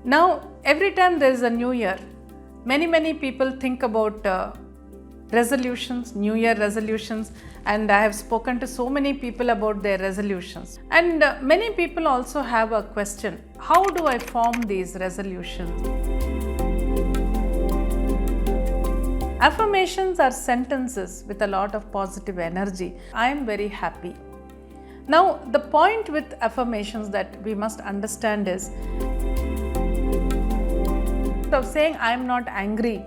Now, every time there is a new year, many people think about resolutions, new year resolutions, and I have spoken to so many people about their resolutions. And many people also have a question: how do I form these resolutions? Affirmations are sentences with a lot of positive energy. I am very happy. Now, the point with affirmations that we must understand is, instead of saying I am not angry,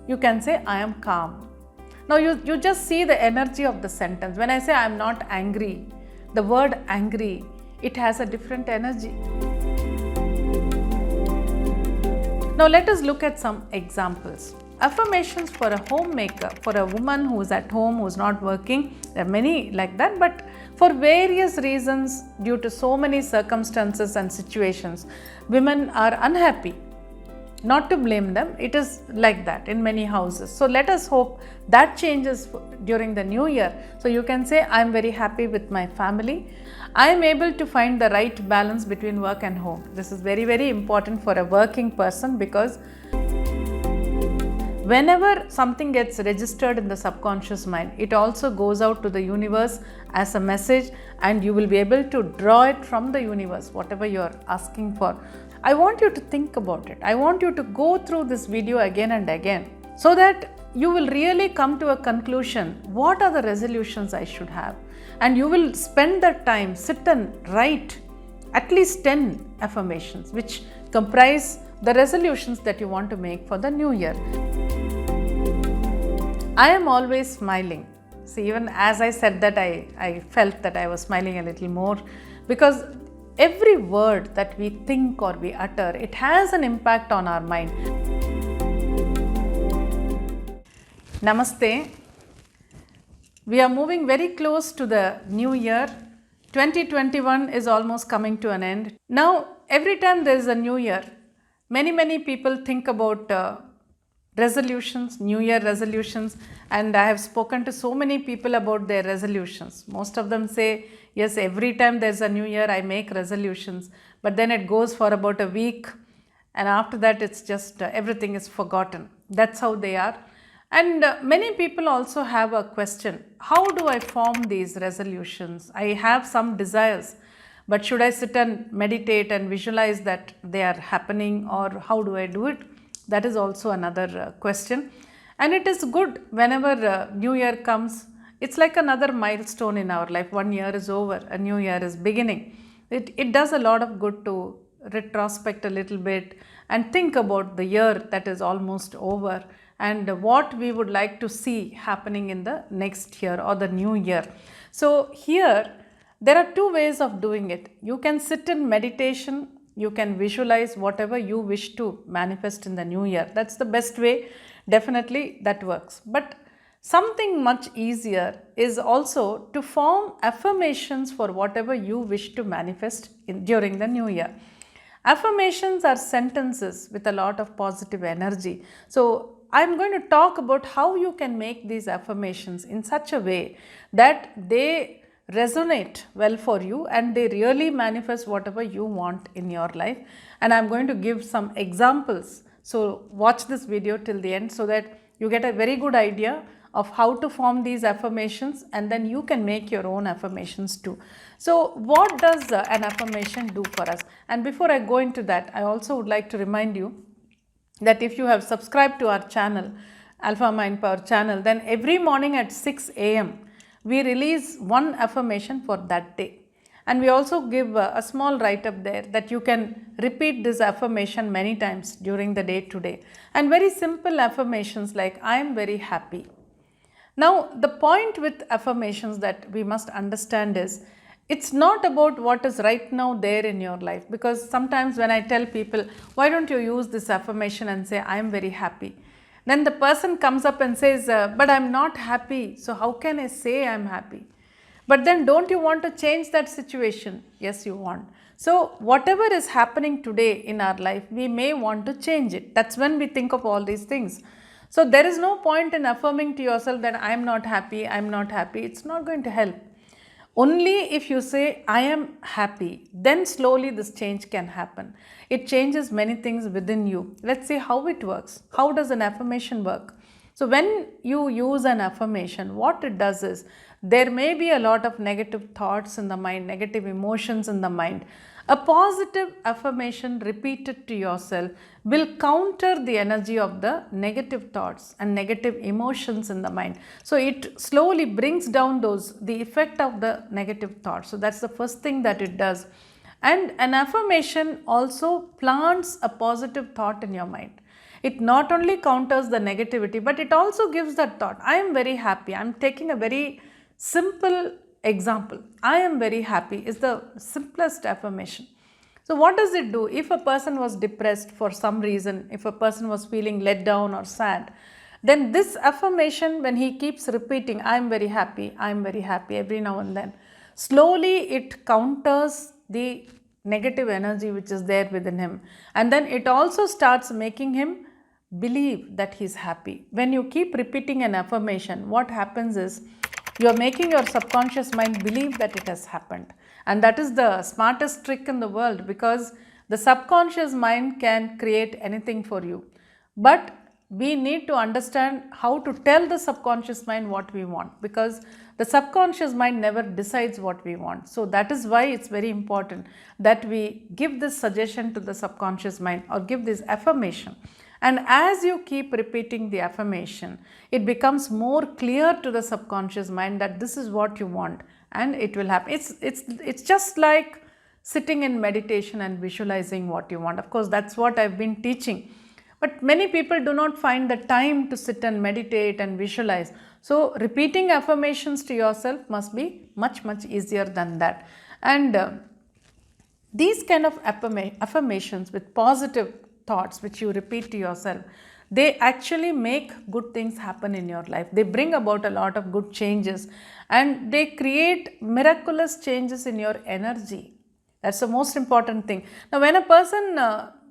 you can say I am calm. Now, you just see the energy of the sentence. When I say I am not angry, the word angry, it has a different energy. Now, let us look at some examples. Affirmations for a homemaker, for a woman who is at home, who is not working, there are many like that, but for various reasons, due to so many circumstances and situations, women are unhappy. Not to blame them, it is like that in many houses. So let us hope that changes during the new year. So you can say, I am very happy with my family. I am able to find the right balance between work and home. This is very important for a working person, because whenever something gets registered in the subconscious mind, it also goes out to the universe as a message, and you will be able to draw it from the universe, whatever you are asking for. I want you to think about it. I want you to go through this video again and again, so that you will really come to a conclusion. What are the resolutions I should have? And you will spend that time, sit and write at least 10 affirmations, which comprise the resolutions that you want to make for the new year. I am always smiling. See, even as I said that, I felt that I was smiling a little more, because every word that we think or we utter, it has an impact on our mind. Namaste. We are moving very close to the new year. 2021 is almost coming to an end. Now, every time there is a new year, many people think about resolutions, new year resolutions, and I have spoken to so many people about their resolutions. Most of them say, yes, every time there's a new year I make resolutions, but then it goes for about a week, and after that it's just everything is forgotten. That's how they are. And many people also have a question: how do I form these resolutions? I have some desires, but should I sit and meditate and visualize that they are happening, or how do I do it? That is also another question. And it is good whenever new year comes. It's like another milestone in our life. 1 year is over, a new year is beginning. It does a lot of good to retrospect a little bit and think about the year that is almost over, and what we would like to see happening in the next year or the new year. So here there are two ways of doing it. You can sit in meditation. You can visualize whatever you wish to manifest in the new year. That's the best way. Definitely that works. But something much easier is also to form affirmations for whatever you wish to manifest during the new year. Affirmations are sentences with a lot of positive energy. So I'm going to talk about how you can make these affirmations in such a way that they resonate well for you and they really manifest whatever you want in your life. And I'm going to give some examples. So watch this video till the end, so that you get a very good idea of how to form these affirmations, and then you can make your own affirmations too. So what does an affirmation do for us? And before I go into that, I also would like to remind you that if you have subscribed to our channel, Alpha Mind Power channel, then every morning at 6 a.m. we release one affirmation for that day. And we also give a small write-up there that you can repeat this affirmation many times during the day today. And very simple affirmations like, I am very happy. Now, the point with affirmations that we must understand is, it's not about what is right now there in your life. Because sometimes when I tell people, why don't you use this affirmation and say, I am very happy? Then the person comes up and says, but I'm not happy. So how can I say I'm happy? But then don't you want to change that situation? Yes, you want. So whatever is happening today in our life, we may want to change it. That's when we think of all these things. So there is no point in affirming to yourself that I'm not happy, I'm not happy. It's not going to help. Only if you say, I am happy, then slowly this change can happen. It changes many things within you. Let's see how it works. How does an affirmation work? So, when you use an affirmation, what it does is there may be a lot of negative thoughts in the mind, negative emotions in the mind. A positive affirmation repeated to yourself will counter the energy of the negative thoughts and negative emotions in the mind. So it slowly brings down the effect of the negative thoughts. So that's the first thing that it does. And an affirmation also plants a positive thought in your mind. It not only counters the negativity, but it also gives that thought. I am very happy. I am taking a very simple example. I am very happy is the simplest affirmation. So what does it do? If a person was depressed for some reason, if a person was feeling let down or sad, then this affirmation, when he keeps repeating, I am very happy, I am very happy every now and then, slowly it counters the negative energy which is there within him. And then it also starts making him believe that he is happy. When you keep repeating an affirmation, what happens is you are making your subconscious mind believe that it has happened. And that is the smartest trick in the world, because the subconscious mind can create anything for you. But we need to understand how to tell the subconscious mind what we want, because the subconscious mind never decides what we want. So that is why it's very important that we give this suggestion to the subconscious mind or give this affirmation. And as you keep repeating the affirmation, it becomes more clear to the subconscious mind that this is what you want and it will happen. It's just like sitting in meditation and visualizing what you want. Of course, that's what I've been teaching. But many people do not find the time to sit and meditate and visualize. So repeating affirmations to yourself must be much, much easier than that. And these kind of affirmations with positive thoughts which you repeat to yourself, they actually make good things happen in your life. They bring about a lot of good changes and they create miraculous changes in your energy. That's the most important thing. Now, when a person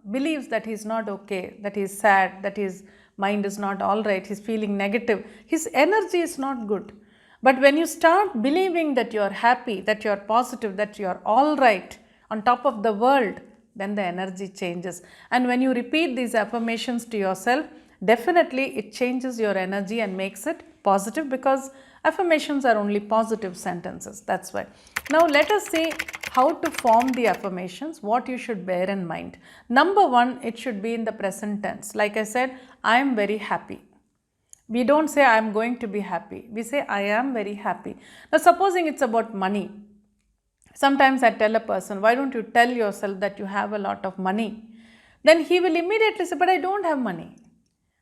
believes that he's not okay, that he's sad, that his mind is not all right, he's feeling negative, his energy is not good. But when you start believing that you're happy, that you're positive, that you're all right, on top of the world, then the energy changes. And when you repeat these affirmations to yourself, definitely it changes your energy and makes it positive, because affirmations are only positive sentences. That's why. Now let us see how to form the affirmations, what you should bear in mind. Number one, it should be in the present tense. Like I said, I am very happy. We don't say I am going to be happy. We say I am very happy. Now supposing it's about money. Sometimes I tell a person, why don't you tell yourself that you have a lot of money? Then he will immediately say, but I don't have money.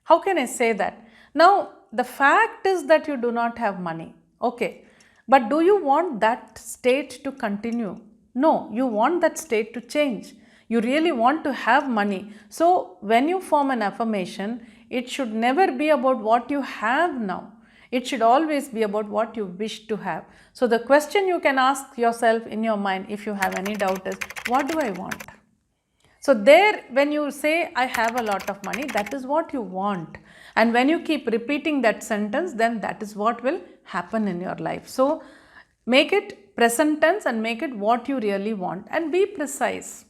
How can I say that? Now, the fact is that you do not have money. Okay. But do you want that state to continue? No, you want that state to change. You really want to have money. So, when you form an affirmation, it should never be about what you have now. It should always be about what you wish to have. So the question you can ask yourself in your mind, if you have any doubt, is what do I want? So there, when you say I have a lot of money, that is what you want. And when you keep repeating that sentence, then that is what will happen in your life. So make it present tense and make it what you really want, and be precise.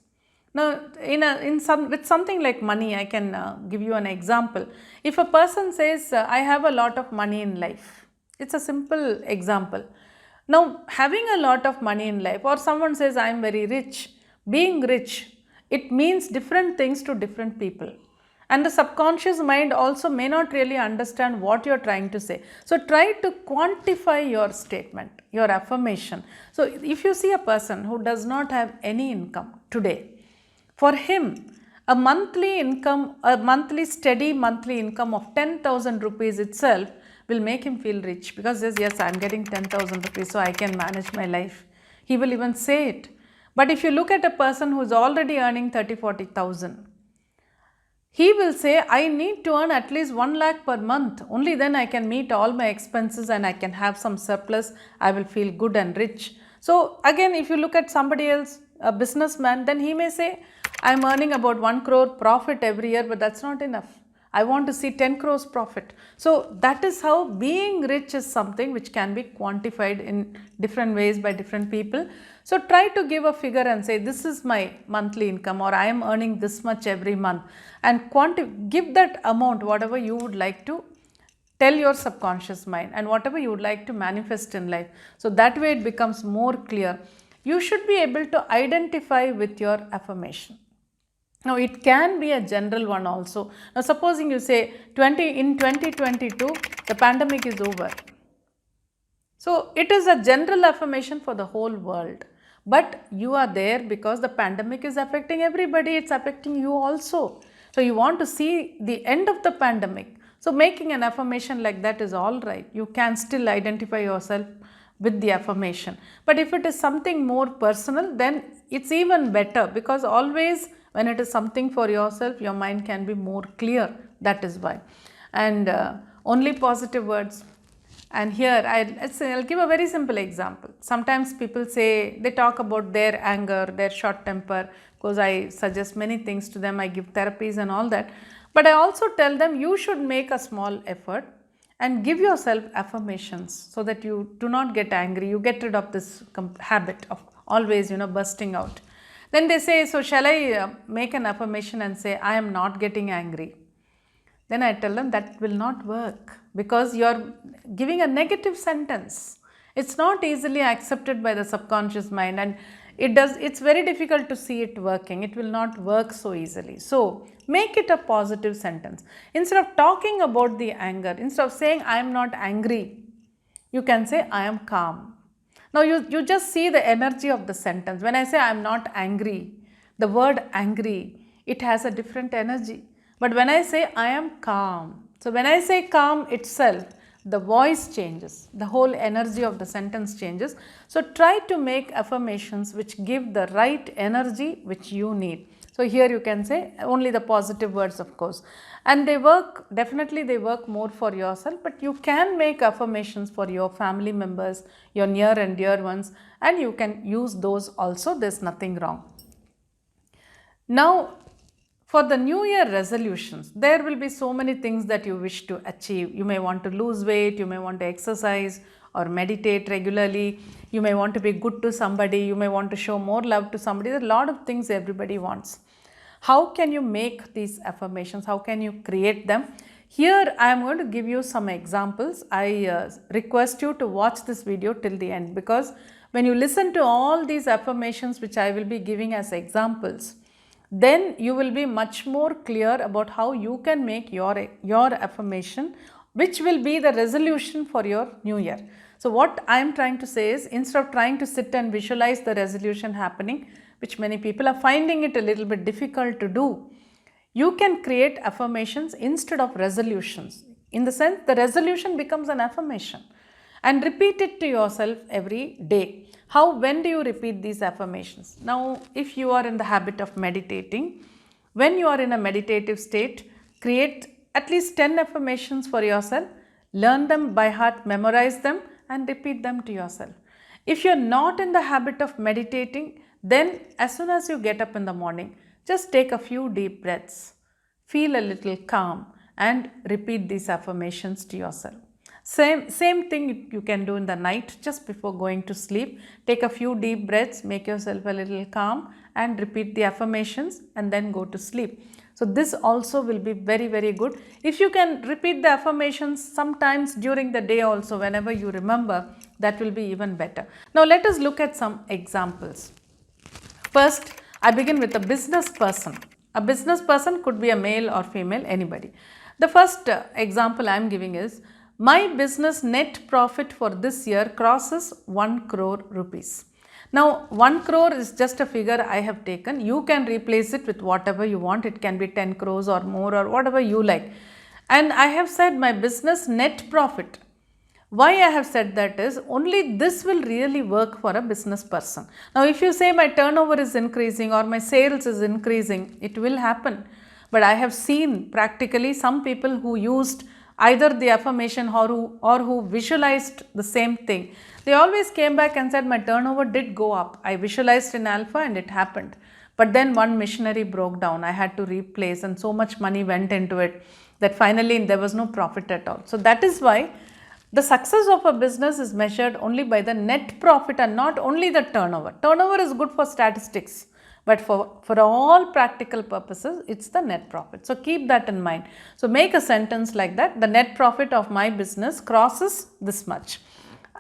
Now, with something like money, I can give you an example. If a person says, I have a lot of money in life, it's a simple example. Now, having a lot of money in life, or someone says, I am very rich, being rich, it means different things to different people. And the subconscious mind also may not really understand what you're trying to say. So, try to quantify your statement, your affirmation. So, if you see a person who does not have any income today, for him, a monthly income, steady monthly income of 10,000 rupees itself will make him feel rich, because he says, yes, I am getting 10,000 rupees, so I can manage my life. He will even say it. But if you look at a person who is already earning 30,000-40,000, he will say, I need to earn at least 1 lakh per month. Only then I can meet all my expenses and I can have some surplus. I will feel good and rich. So again, if you look at somebody else, a businessman, then he may say, I am earning about 1 crore profit every year, but that's not enough. I want to see 10 crores profit. So that is how being rich is something which can be quantified in different ways by different people. So try to give a figure and say, this is my monthly income, or I am earning this much every month, and give that amount, whatever you would like to tell your subconscious mind and whatever you would like to manifest in life. So that way it becomes more clear. You should be able to identify with your affirmation. Now it can be a general one also. Now supposing you say in 2022 the pandemic is over. So it is a general affirmation for the whole world. But you are there because the pandemic is affecting everybody, it's affecting you also. So you want to see the end of the pandemic. So making an affirmation like that is all right. You can still identify yourself with the affirmation. But if it is something more personal, then it's even better, because always when it is something for yourself, your mind can be more clear. That is why. And only positive words. And here I'll give a very simple example. Sometimes people say, they talk about their anger, their short temper, because I suggest many things to them, I give therapies and all that. But I also tell them you should make a small effort and give yourself affirmations so that you do not get angry. You get rid of this habit of always, bursting out. Then they say, so shall I make an affirmation and say, I am not getting angry? Then I tell them that will not work, because you are giving a negative sentence. It's not easily accepted by the subconscious mind, and it's very difficult to see it working. It will not work so easily. So make it a positive sentence. Instead of talking about the anger, instead of saying I am not angry, you can say I am calm. Now you just see the energy of the sentence. When I say I am not angry, the word angry, it has a different energy. But when I say I am calm, so when I say calm itself, the voice changes, the whole energy of the sentence changes. So try to make affirmations which give the right energy which you need. So here you can say only the positive words, of course, and they work, definitely they work more for yourself, but you can make affirmations for your family members, your near and dear ones, and you can use those also. There's nothing wrong. Now for the new year resolutions, there will be so many things that you wish to achieve. You may want to lose weight, you may want to exercise or meditate regularly, you may want to be good to somebody, you may want to show more love to somebody. There are a lot of things everybody wants. How can you make these affirmations? How can you create them? Here I am going to give you some examples. I request you to watch this video till the end, because when you listen to all these affirmations which I will be giving as examples, then you will be much more clear about how you can make your affirmation, which will be the resolution for your new year. So what I am trying to say is, instead of trying to sit and visualize the resolution happening, which many people are finding it a little bit difficult to do, you can create affirmations instead of resolutions. In the sense, the resolution becomes an affirmation, and repeat it to yourself every day. When do you repeat these affirmations? Now, if you are in the habit of meditating, when you are in a meditative state, create at least 10 affirmations for yourself, learn them by heart, memorize them, and repeat them to yourself. If you are not in the habit of meditating, then as soon as you get up in the morning, just take a few deep breaths, feel a little calm, and repeat these affirmations to yourself. Same thing you can do in the night, just before going to sleep. Take a few deep breaths, make yourself a little calm, and repeat the affirmations, and then go to sleep. So this also will be very, very good. If you can repeat the affirmations sometimes during the day also, whenever you remember, that will be even better. Now let us look at some examples. First, I begin with a business person. A business person could be a male or female, anybody. The first example I am giving is, my business net profit for this year crosses 1 crore rupees. Now 1 crore is just a figure I have taken. You can replace it with whatever you want. It can be 10 crores or more, or whatever you like. And I have said my business net profit. Why I have said that is, only this will really work for a business person. Now if you say my turnover is increasing or my sales is increasing, it will happen. But I have seen practically some people who used either the affirmation or who visualized the same thing. They always came back and said, my turnover did go up. I visualized in alpha and it happened. But then one machinery broke down. I had to replace, and so much money went into it. that finally there was no profit at all. So that is why the success of a business is measured only by the net profit and not only the turnover. Turnover is good for statistics, but for all practical purposes, it's the net profit. So keep that in mind. So make a sentence like that: the net profit of my business crosses this much.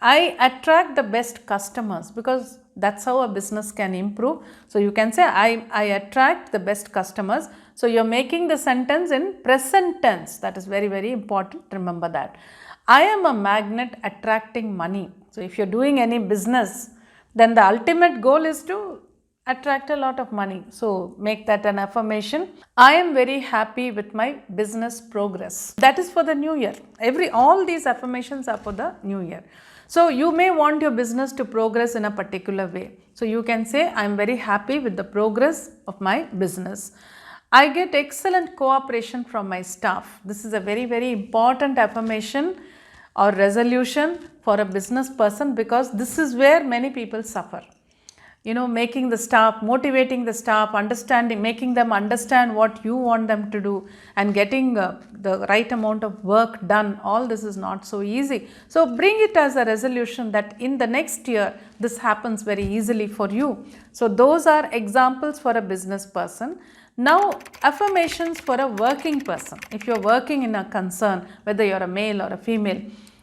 I attract the best customers, because that's how a business can improve. So you can say I attract the best customers. So you're making the sentence in present tense. That is very, very important. Remember that. I am a magnet attracting money. So if you're doing any business, then the ultimate goal is to attract a lot of money. So make that an affirmation. I am very happy with my business progress. That is for the new year. All these affirmations are for the new year. So you may want your business to progress in a particular way. So you can say, I am very happy with the progress of my business. I get excellent cooperation from my staff. This is a very, very important affirmation or resolution for a business person, because this is where many people suffer. Making the staff, motivating the staff, making them understand what you want them to do, and getting the right amount of work done. All this is not so easy. So bring it as a resolution that in the next year, this happens very easily for you. So those are examples for a business person. Now, affirmations for a working person. If you're working in a concern, whether you're a male or a female,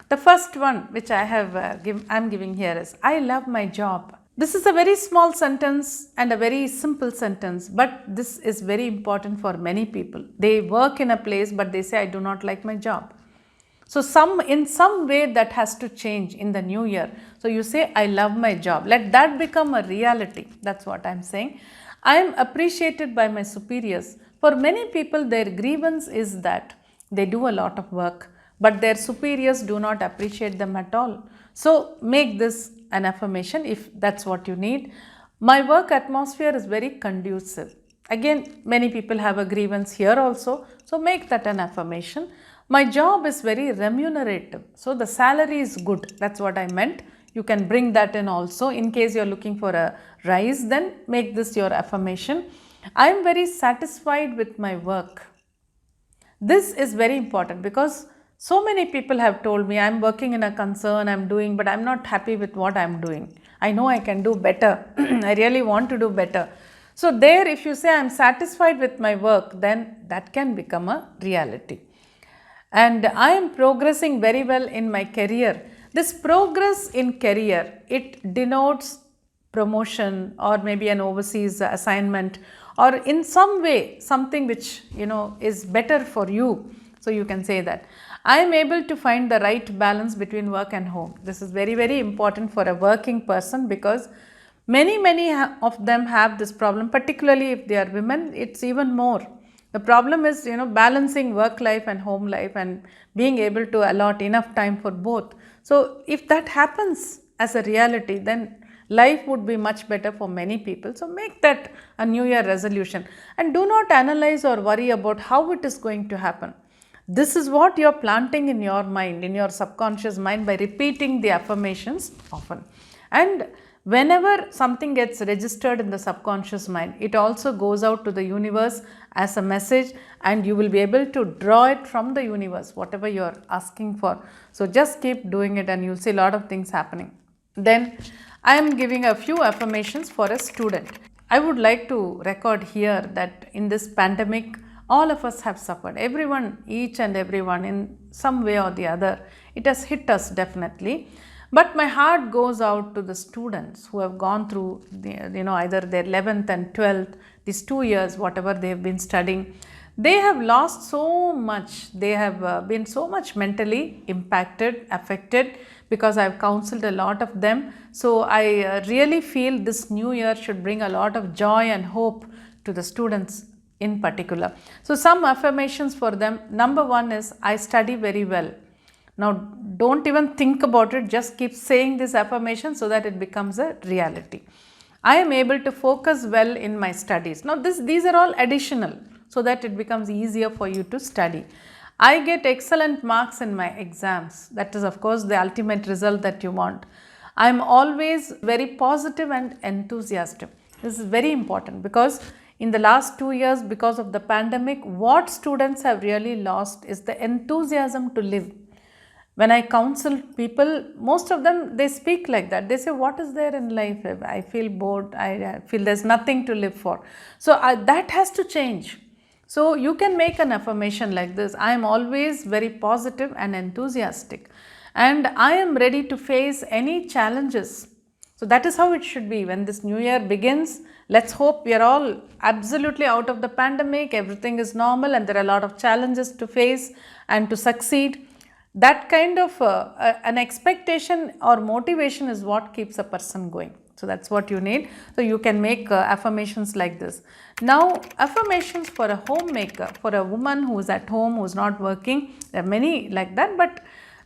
the first one which I'm giving here is, I love my job. This is a very small sentence and a very simple sentence, but this is very important for many people. They work in a place, but they say, I do not like my job. So in some way that has to change in the new year. So you say, I love my job. Let that become a reality. That's what I'm saying. I am appreciated by my superiors. For many people, their grievance is that they do a lot of work, but their superiors do not appreciate them at all. So make this an affirmation if that's what you need. My work atmosphere is very conducive. Again, many people have a grievance here also. So make that an affirmation. My job is very remunerative. So the salary is good. That's what I meant. You can bring that in also. In case you're looking for a rise, then make this your affirmation. I am very satisfied with my work. This is very important, because so many people have told me, I'm working in a concern, I'm doing, but I'm not happy with what I'm doing. I know I can do better. I really want to do better. So there, if you say I'm satisfied with my work, then that can become a reality. And I am progressing very well in my career. This progress in career, it denotes promotion or maybe an overseas assignment, or in some way something which is better for you. So you can say that. I am able to find the right balance between work and home. This is very, very important for a working person, because many of them have this problem, particularly if they are women. It's even more. The problem is, balancing work life and home life and being able to allot enough time for both. So if that happens as a reality, then life would be much better for many people. So make that a new year resolution, and do not analyze or worry about how it is going to happen. This is what you are planting in your mind, in your subconscious mind, by repeating the affirmations often. And whenever something gets registered in the subconscious mind, it also goes out to the universe as a message, and you will be able to draw it from the universe, whatever you are asking for. So just keep doing it and you'll see a lot of things happening. Then I am giving a few affirmations for a student. I would like to record here that in this pandemic, all of us have suffered. Everyone, each and everyone, in some way or the other, it has hit us definitely. But my heart goes out to the students who have gone through either their 11th and 12th, these 2 years, whatever they have been studying. They have lost so much. They have been so much mentally impacted, affected, because I have counseled a lot of them. So I really feel this new year should bring a lot of joy and hope to the students in particular. So some affirmations for them. Number one is, I study very well. Now don't even think about it, just keep saying this affirmation so that it becomes a reality. I am able to focus well in my studies. Now these are all additional, so that it becomes easier for you to study. I get excellent marks in my exams. That is of course the ultimate result that you want. I am always very positive and enthusiastic. This is very important, because In the last 2 years, because of the pandemic, what students have really lost is the enthusiasm to live. When I counsel people, most of them, they speak like that. They say, what is there in life? I feel bored. I feel there's nothing to live for. So that has to change. So you can make an affirmation like this: I am always very positive and enthusiastic, and I am ready to face any challenges. So that is how it should be when this new year begins. Let's hope we are all absolutely out of the pandemic, everything is normal, and there are a lot of challenges to face and to succeed. That kind of an expectation or motivation is what keeps a person going. So that's what you need. So you can make affirmations like this. Now, affirmations for a homemaker, for a woman who is at home, who is not working, there are many like that, but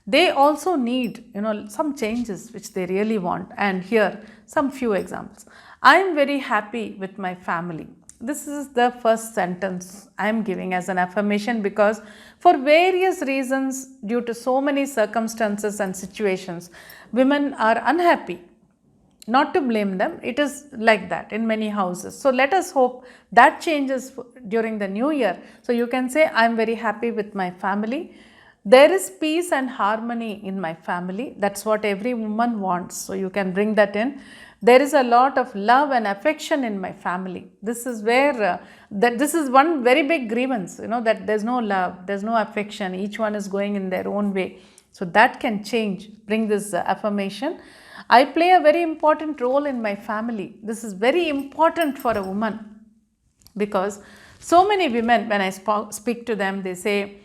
they also need, some changes which they really want. And here some few examples. I am very happy with my family. This is the first sentence I am giving as an affirmation, because for various reasons, due to so many circumstances and situations, women are unhappy. Not to blame them, it is like that in many houses. So let us hope that changes during the new year. So you can say, I am very happy with my family. There is peace and harmony in my family. That's what every woman wants. So you can bring that in. There is a lot of love and affection in my family. This is where, this is one very big grievance, that there's no love, there's no affection. Each one is going in their own way. So that can change. Bring this affirmation. I play a very important role in my family. This is very important for a woman, because so many women, when I speak to them, they say,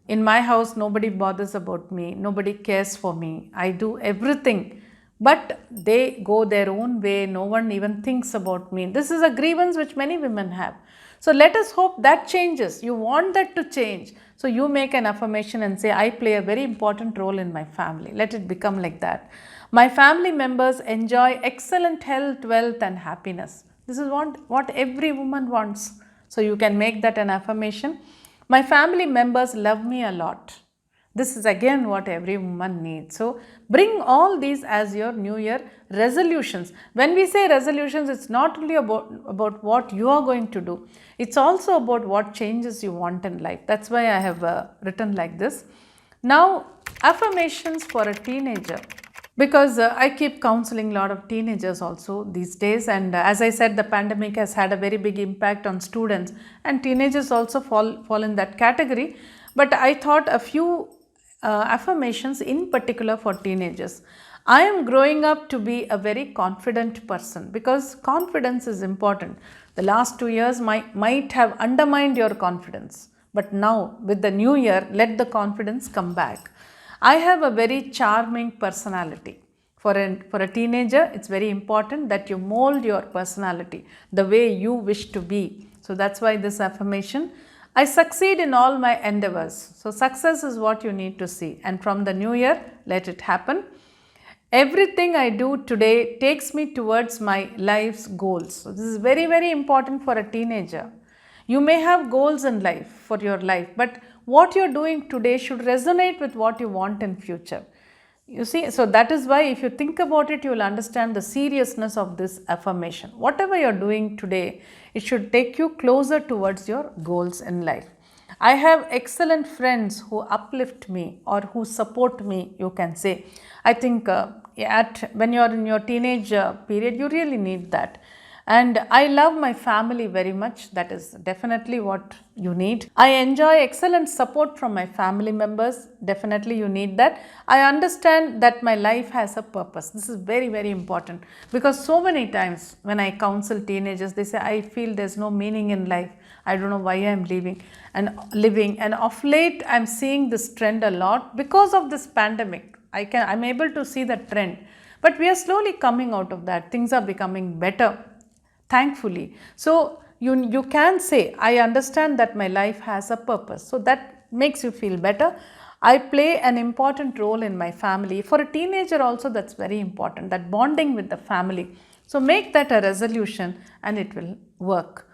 in my house, nobody bothers about me, nobody cares for me, I do everything, but they go their own way, no one even thinks about me. This is a grievance which many women have. So let us hope that changes. You want that to change. So you make an affirmation and say, I play a very important role in my family. Let it become like that. My family members enjoy excellent health, wealth and happiness. This is what every woman wants. So you can make that an affirmation. My family members love me a lot. This is again what every woman needs. So bring all these as your new year resolutions. When we say resolutions, it's not only about what you are going to do. It's also about what changes you want in life. That's why I have written like this. Now, affirmations for a teenager. Because I keep counseling a lot of teenagers also these days, and as I said, the pandemic has had a very big impact on students, and teenagers also fall in that category. But I thought a few affirmations in particular for teenagers. I am growing up to be a very confident person, because confidence is important. The last 2 years might have undermined your confidence, but now with the new year, let the confidence come back. I have a very charming personality. For a teenager, it's very important that you mold your personality the way you wish to be. So that's why this affirmation. I succeed in all my endeavors. So success is what you need to see. And from the new year, let it happen. Everything I do today takes me towards my life's goals. So this is very, very important for a teenager. You may have goals in life for your life, but what you're doing today should resonate with what you want in future. You see, so that is why if you think about it, you will understand the seriousness of this affirmation. Whatever you're doing today, it should take you closer towards your goals in life. I have excellent friends who uplift me or who support me, you can say. I think when you're in your teenage period, you really need that. And I love my family very much. That is definitely what you need. I enjoy excellent support from my family members. Definitely you need that. I understand that my life has a purpose. This is very, very important, because so many times when I counsel teenagers, they say, I feel there's no meaning in life. I don't know why I'm living. And of late, I'm seeing this trend a lot because of this pandemic. I'm able to see the trend. But we are slowly coming out of that. Things are becoming better, thankfully. So you can say, I understand that my life has a purpose. So that makes you feel better. I play an important role in my family. For a teenager also, that's very important, that bonding with the family. So make that a resolution and it will work.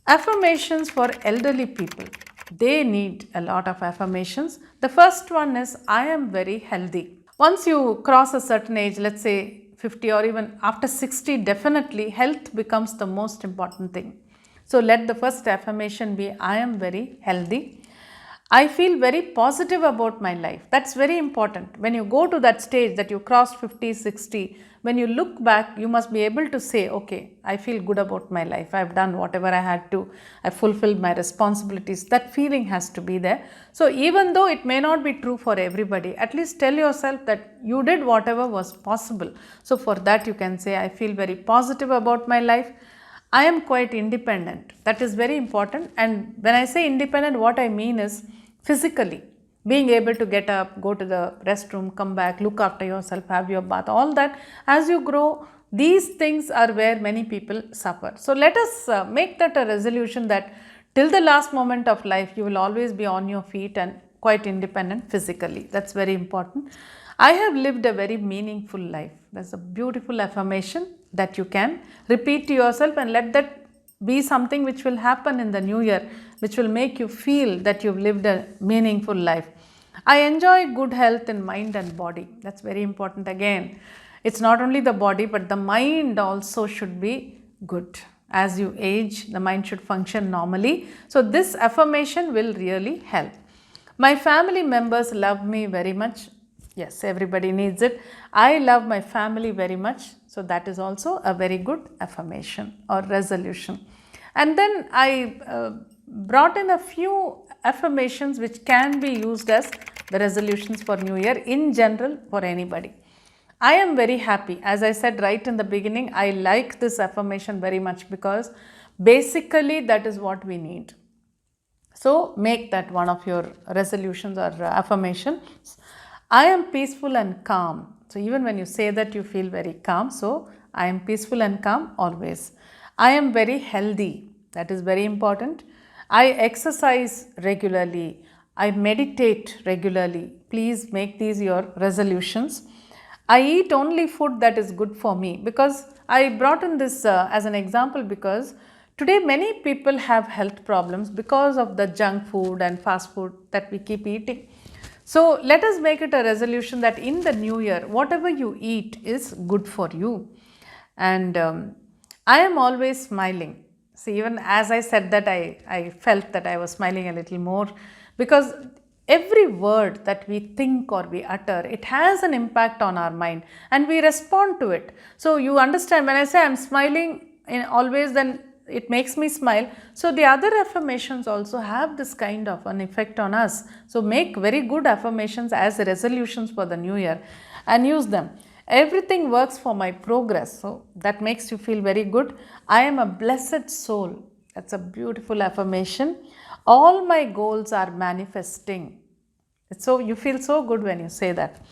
Affirmations for elderly people. They need a lot of affirmations. The first one is, I am very healthy. Once you cross a certain age, let's say 50 or even after 60, definitely health becomes the most important thing. So let the first affirmation be, I am very healthy. I feel very positive about my life. That's very important. When you go to that stage that you crossed 50, 60, when you look back, you must be able to say, okay, I feel good about my life. I've done whatever I had to. I fulfilled my responsibilities. That feeling has to be there. So even though it may not be true for everybody, at least tell yourself that you did whatever was possible. So for that you can say, I feel very positive about my life. I am quite independent. That is very important. And when I say independent, what I mean is physically being able to get up, go to the restroom, come back, look after yourself, have your bath, all that. As you grow, these things are where many people suffer. So let us make that a resolution that till the last moment of life, you will always be on your feet and quite independent physically. That's very important. I have lived a very meaningful life. That's a beautiful affirmation that you can repeat to yourself, and let that be something which will happen in the new year, which will make you feel that you've lived a meaningful life. I enjoy good health in mind and body. That's very important again. It's not only the body, but the mind also should be good. As you age, the mind should function normally. So this affirmation will really help. My family members love me very much. Yes, everybody needs it. I love my family very much. So that is also a very good affirmation or resolution. And then I brought in a few affirmations which can be used as the resolutions for New Year in general for anybody. I am very happy. As I said right in the beginning, I like this affirmation very much because basically that is what we need. So make that one of your resolutions or affirmations. I am peaceful and calm. So even when you say that, you feel very calm. So I am peaceful and calm always. I am very healthy. That is very important. I exercise regularly. I meditate regularly. Please make these your resolutions. I eat only food that is good for me, because I brought in this as an example because today many people have health problems because of the junk food and fast food that we keep eating. So let us make it a resolution that in the new year, whatever you eat is good for you. And I am always smiling. See, even as I said that, I felt that I was smiling a little more, because every word that we think or we utter, it has an impact on our mind and we respond to it. So you understand, when I say I'm smiling always, then it makes me smile. So the other affirmations also have this kind of an effect on us. So make very good affirmations as resolutions for the new year and use them. Everything works for my progress. So that makes you feel very good. I am a blessed soul. That's a beautiful affirmation. All my goals are manifesting. So you feel so good when you say that.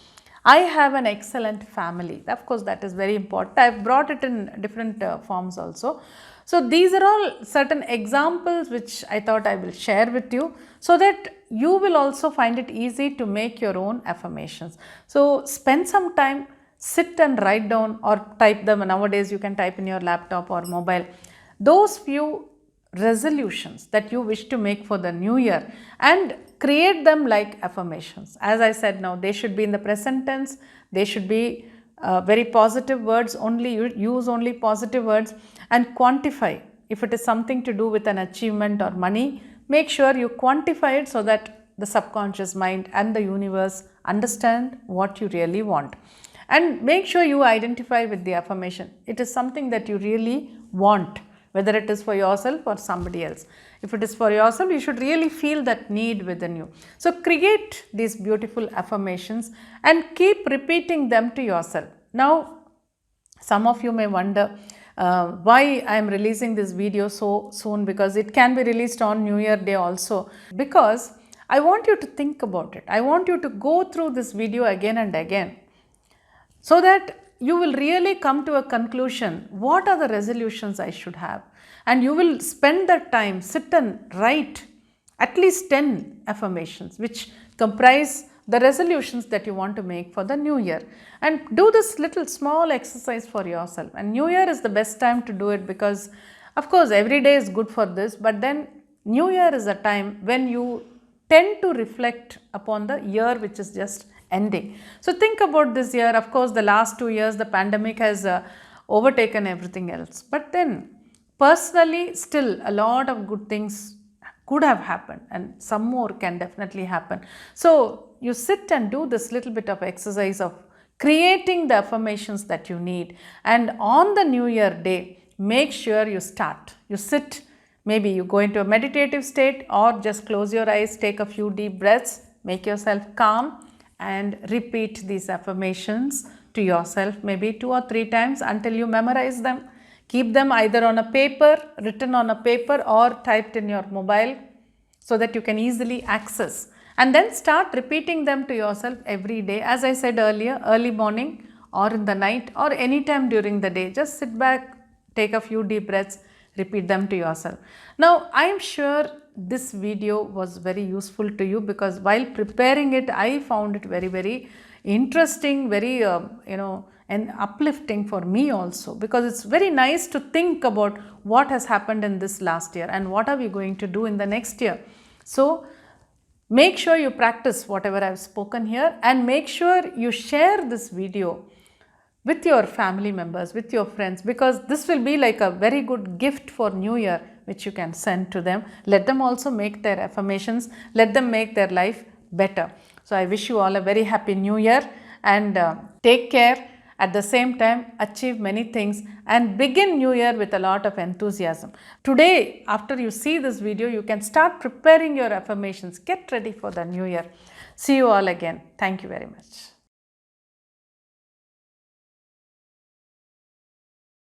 I have an excellent family. Of course, that is very important. I've brought it in different forms also. So these are all certain examples which I thought I will share with you, so that you will also find it easy to make your own affirmations. So spend some time, sit and write down or type them. Nowadays you can type in your laptop or mobile those few resolutions that you wish to make for the new year and create them like affirmations. As I said, now they should be in the present tense, they should be very positive words, only use only positive words, and quantify. If it is something to do with an achievement or money, make sure you quantify it so that the subconscious mind and the universe understand what you really want. And make sure you identify with the affirmation. It is something that you really want, whether it is for yourself or somebody else. If it is for yourself, you should really feel that need within you. So create these beautiful affirmations and keep repeating them to yourself. Now, some of you may wonder why I am releasing this video so soon, because it can be released on New Year Day also. Because I want you to think about it. I want you to go through this video again and again, so that you will really come to a conclusion, what are the resolutions I should have? And you will spend that time, sit and write at least 10 affirmations which comprise the resolutions that you want to make for the new year. And do this little small exercise for yourself. And new year is the best time to do it, because of course every day is good for this, but then new year is a time when you tend to reflect upon the year which is just ending. So think about this year. Of course, the last 2 years, the pandemic has overtaken everything else. But then Personally, still a lot of good things could have happened and some more can definitely happen. So you sit and do this little bit of exercise of creating the affirmations that you need, and on the new year day make sure you start. You sit, maybe you go into a meditative state or just close your eyes, take a few deep breaths, make yourself calm and repeat these affirmations to yourself maybe 2 or 3 times until you memorize them. Keep them either on a paper, written on a paper, or typed in your mobile so that you can easily access. And then start repeating them to yourself every day. As I said earlier, early morning or in the night or any time during the day. Just sit back, take a few deep breaths, repeat them to yourself. Now, I am sure this video was very useful to you, because while preparing it, I found it very interesting, very and uplifting for me also, because it's very nice to think about what has happened in this last year and what are we going to do in the next year. So make sure you practice whatever I've spoken here, and make sure you share this video with your family members, with your friends, because this will be like a very good gift for New Year which you can send to them. Let them also make their affirmations, let them make their life better. So I wish you all a very happy New Year, and take care. At the same time, achieve many things and begin New Year with a lot of enthusiasm. Today, after you see this video, you can start preparing your affirmations. Get ready for the New Year. See you all again. Thank you very much.